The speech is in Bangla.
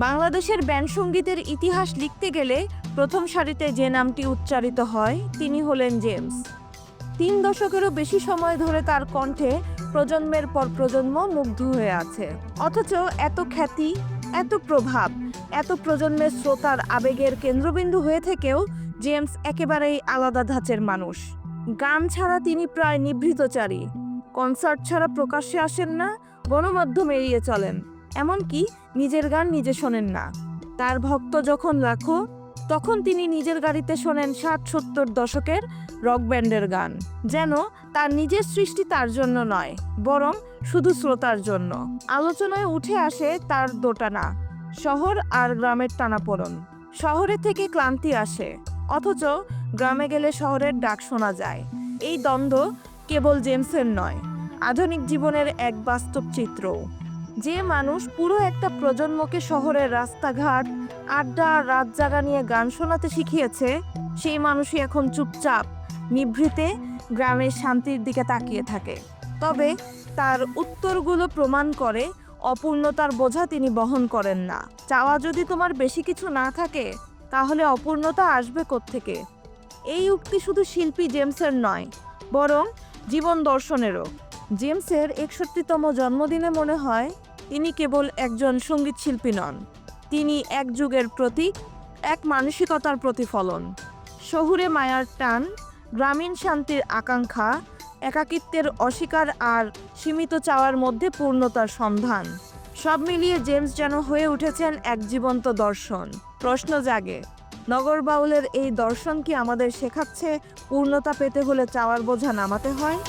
বাংলাদেশের ব্যান্ড সঙ্গীতের ইতিহাস লিখতে গেলে প্রথম সারিতে যে নামটি উচ্চারিত হয় তিনি হলেন জেমস। 3 দশকেরও বেশি সময় ধরে তার কণ্ঠে প্রজন্মের পর প্রজন্ম মুগ্ধ হয়ে আছে। অথচ এত খ্যাতি, এত প্রভাব, এত প্রজন্মের শ্রোতার আবেগের কেন্দ্রবিন্দু হয়ে থেকেও জেমস একেবারেই আলাদা ধাঁচের মানুষ। গান ছাড়া তিনি প্রায় নিভৃতচারী। কনসার্ট ছাড়া প্রকাশ্যে আসেন না, গণমাধ্যম এড়িয়ে চলেন। এমনকি নিজের গান নিজে শোনেন না। তার ভক্ত যখন লাখো, তখন তিনি নিজের গাড়িতে শোনেন 60-70 দশকের রক ব্যান্ডের গান। যেন তার নিজের সৃষ্টি তার জন্য নয়, বরং শুধু শ্রোতার জন্য। আলোচনায় উঠে আসে তার দোটানা, শহর আর গ্রামের টানাপোড়েন। শহরে থেকে ক্লান্তি আসে, অথচ গ্রামে গেলে শহরের ডাক শোনা যায়। এই দ্বন্দ্ব কেবল জেমসের নয়, আধুনিক জীবনের এক বাস্তব চিত্রও। যে মানুষ পুরো একটা প্রজন্মকে শহরের রাস্তাঘাট, আড্ডা, রাত জাগা নিয়ে গান শোনাতে শিখিয়েছে, সেই মানুষই এখন চুপচাপ নিভৃতে গ্রামের শান্তির দিকে তাকিয়ে থাকে। তবে তার উত্তরগুলো প্রমাণ করে অপূর্ণতার বোঝা তিনি বহন করেন না। চাওয়া যদি তোমার বেশি কিছু না থাকে, তাহলে অপূর্ণতা আসবে কোত্থেকে? এই উক্তি শুধু শিল্পী জেমসের নয়, বরং জীবন দর্শনেরও। জেমসের 61তম জন্মদিনে মনে হয় তিনি কেবল একজন সঙ্গীত শিল্পী নন, তিনি এক যুগের প্রতীক, এক মানসিকতার প্রতিফলন। শহুরে মায়ার টান, গ্রামীণ শান্তির আকাঙ্ক্ষা, একাকিত্বের অস্বীকার আর সীমিত চাওয়ার মধ্যে পূর্ণতার সন্ধান, সব মিলিয়ে জেমস যেন হয়ে উঠেছেন এক জীবন্ত দর্শন। প্রশ্ন জাগে, নগর বাউলের এই দর্শন কি আমাদের শেখাচ্ছে পূর্ণতা পেতে হলে চাওয়ার বোঝা নামাতে হয়?